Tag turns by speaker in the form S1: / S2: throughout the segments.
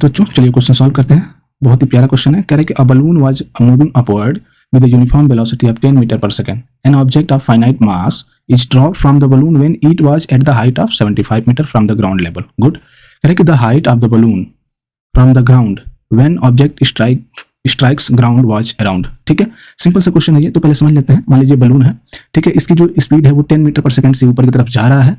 S1: तो चलिए question solve करते हैं। बहुत ही प्यारा क्वेश्चन है। कह रहे हैं कि a balloon was moving upward with a uniform velocity of 10 meter per second. An object of finite mass is dropped from the balloon when it was at the height of 75 meter from the ground level. Good. कह रहे हैं कि the height of the balloon from the ground when object strikes ground was around. ठीक है, simple सा question है ये। तो पहले समझ लेते हैं। मान लीजिए बलून है, ठीक है, इसकी जो स्पीड है वो 10 मीटर पर सेकंड से ऊपर की तरफ जा रहा है।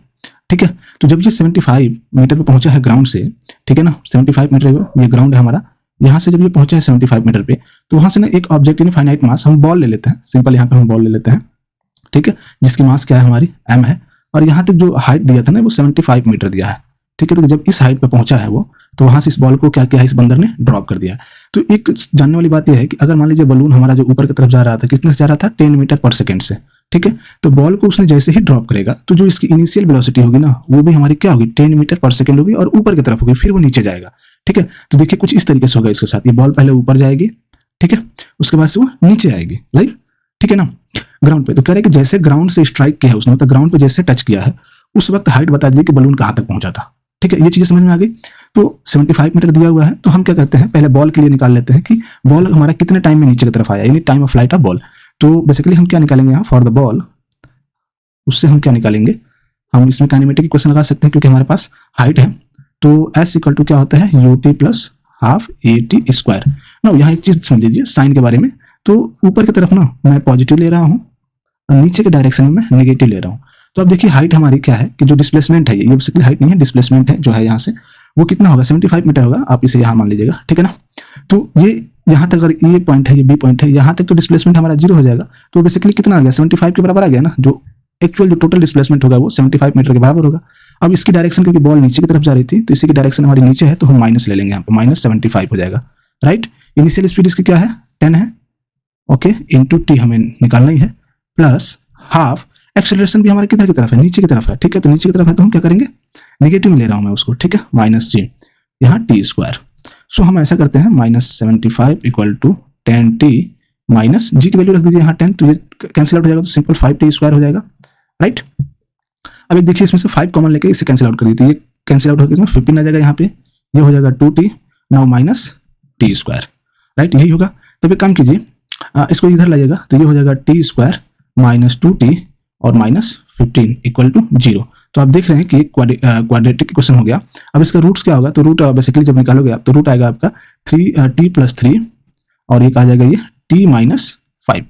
S1: ठीक है, तो जब ये 75 मीटर पे पहुंचा है ग्राउंड से, ठीक है ना, 75 मीटर ये ग्राउंड है हमारा, यहाँ से जब ये पहुंचा है 75 मीटर पे, तो वहां से ना एक ऑब्जेक्ट इन फाइनाइट मास, हम बॉल ले लेते हैं, सिंपल यहाँ पे हम बॉल ले लेते हैं, ठीक है, जिसकी मास क्या है हमारी m है, और यहाँ तक जो हाइट दिया था ना वो 75 मीटर दिया है। ठीक है, तो जब इस हाइट पे पहुंचा है वो, तो वहां से इस बॉल को क्या किया है, इस बंदर ने ड्रॉप कर दिया है। तो एक जानने वाली बात यह है कि अगर मान लीजिए बलून हमारा जो ऊपर की तरफ जा रहा था, कितने से जा रहा था, 10 मीटर पर सेकंड से, ठीक है, तो बॉल को उसने जैसे ही ड्रॉप करेगा तो जो इसकी इनिशियल वेलोसिटी होगी ना वो भी हमारी क्या होगी, 10 मीटर पर सेकंड होगी और ऊपर की तरफ होगी, फिर वो नीचे जाएगा। ठीक है, तो देखिए कुछ इस तरीके से होगा इसके साथ। ये बॉल पहले ऊपर जाएगी, ठीक है, उसके बाद से वो नीचे आएगी, लाइक, ठीक है ना, ग्राउंड पे। तो कह रहे हैं कि जैसे ग्राउंड से स्ट्राइक किया है उसने, मतलब ग्राउंड पे जैसे टच किया है, उस वक्त हाइट बता दीजिए कि बलून कहाँ तक पहुंचा था। ठीक है, ये चीजें समझ में आ गई। तो 75 मीटर दिया हुआ है, तो हम क्या करते हैं, पहले बॉल के लिए निकाल लेते हैं कि बॉल हमारा कितने टाइम में नीचे की तरफ आया, यानी time of flight of ball. तो बेसिकली हम क्या निकालेंगे यहाँ, फॉर द बॉल, उससे हम क्या निकालेंगे, हम इसमें काइनेमेटिक इक्वेशन लगा सकते हैं क्योंकि हमारे पास हाइट है। तो s इक्वल टू क्या होता है, ut plus half at square. ना यहाँ एक चीज समझ लीजिए साइन के बारे में। तो ऊपर की तरफ ना मैं पॉजिटिव ले रहा हूँ और नीचे के डायरेक्शन में मैं नेगेटिव ले रहा हूँ। तो अब देखिए हाइट हमारी क्या है कि जो डिस्प्लेसमेंट है, ये बेसिकली हाइट नहीं है, डिस्प्लेसमेंट है जो है यहाँ से, वो कितना होगा, 75 मीटर होगा। आप इसे यहाँ मान लीजिएगा, ठीक है ना। तो ये यहाँ तक अगर ये पॉइंट है, ये बी पॉइंट है, यहाँ तक तो डिस्प्लेसमेंट हमारा 0 हो जाएगा। तो बेसिकली कितना आ गया, 75 के बराबर आ गया ना। जो एक्चुअल जो टोटल डिस्प्लेसमेंट होगा वो 75 मीटर के बराबर होगा। अब इसकी डायरेक्शन, क्योंकि बॉल नीचे की तरफ जा रही थी तो इसी की डायरेक्शन हमारी नीचे है, तो हम माइनस ले लेंगे यहाँ पे, -75 हो जाएगा, राइट। इनिशियल स्पीड इसकी क्या है, 10 है, ओके, इंटू टी हमें निकालना ही है, प्लस हाफ एक्सेलरेशन भी हमारे किधर की तरफ है, नीचे की तरफ है। ठीक है, तो नीचे की तरफ है तो हम क्या करेंगे, नेगेटिव में ले रहा हूं मैं उसको, ठीक है, -g, यहाँ टी स्क्वायर। सो हम ऐसा करते हैं, -75 इक्वल टू 10t माइनस जी की वैल्यू रख दीजिए यहाँ 10, तो ये कैंसिल आउट हो जाएगा, तो सिंपल 5t स्क्वायर हो जाएगा, राइट। अब एक देखिए इसमें से 5 कॉमन लेके इसे कैंसिल आउट कर दीजिए, ये कैंसिल आउट होकर इसमें 15 आ जाएगा यहाँ पे, ये हो जाएगा 2t, now minus T square, right, यही होगा। तो एक काम कीजिए, इसको इधर लाइएगा, तो ये हो जाएगा टी स्क्वायर माइनस 2t और -15 इक्वल टू 0। तो आप देख रहे हैं कि क्वाड्रेटिक इक्वेशन हो गया। अब इसका रूट्स क्या होगा, तो रूट बेसिकली जब निकालोगे आप तो रूट आएगा आपका 3t + 3 और एक आ जाएगा ये t - 5।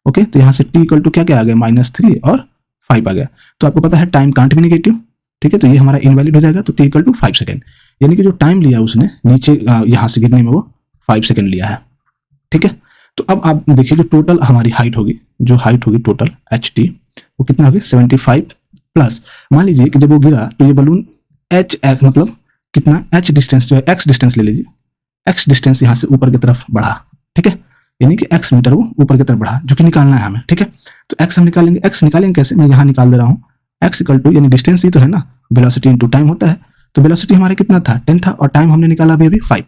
S1: ओके, तो यहाँ से t इक्वल टू क्या क्या आ गया, -3 और 5 आ गया। तो आपको पता है टाइम कांट भी नेगेटिव, ठीक है, तो ये हमारा इनवैलिड हो जाएगा। तो t इक्वल टू 5 सेकेंड, यानी कि जो टाइम लिया उसने नीचे यहाँ से गिरने में वो 5 सेकेंड लिया है, ठीक है। तो अब आप देखिए जो टोटल हमारी हाइट होगी, जो हाइट होगी टोटल ht, वो कितना होगी, 75 प्लस, मान लीजिए कि जब वो गिरा तो ये बलून h मतलब कितना, h डिस्टेंस जो है, x डिस्टेंस ले लीजिए, x डिस्टेंस यहाँ से ऊपर की तरफ बढ़ा, ठीक है, यानी कि x मीटर वो ऊपर की तरफ बढ़ा, जो कि निकालना है हमें, ठीक है। तो x हम निकालेंगे, x निकालेंगे कैसे, मैं यहाँ निकाल दे रहा हूँ, x इक्वल टू, यानी डिस्टेंस ही तो है ना, वेलोसिटी इनटू टाइम होता है। तो वेलोसिटी हमारा कितना था, 10 था, और टाइम हमने निकाला अभी 5,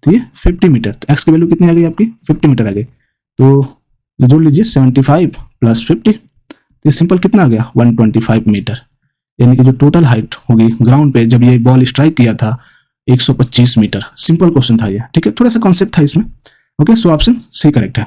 S1: तो ये 50 मीटर। तो x की वैल्यू कितनी आ गई आपकी, 50 मीटर आ गई। तो ये जोड़ लीजिए 75 + 50, तो सिंपल कितना आ गया, 125 मीटर, यानी कि जो टोटल हाइट होगी ग्राउंड पे जब ये बॉल स्ट्राइक किया था 125 मीटर। सिंपल क्वेश्चन था ये, ठीक है, थोड़ा सा कॉन्सेप्ट था इसमें। Okay, so option C correct है।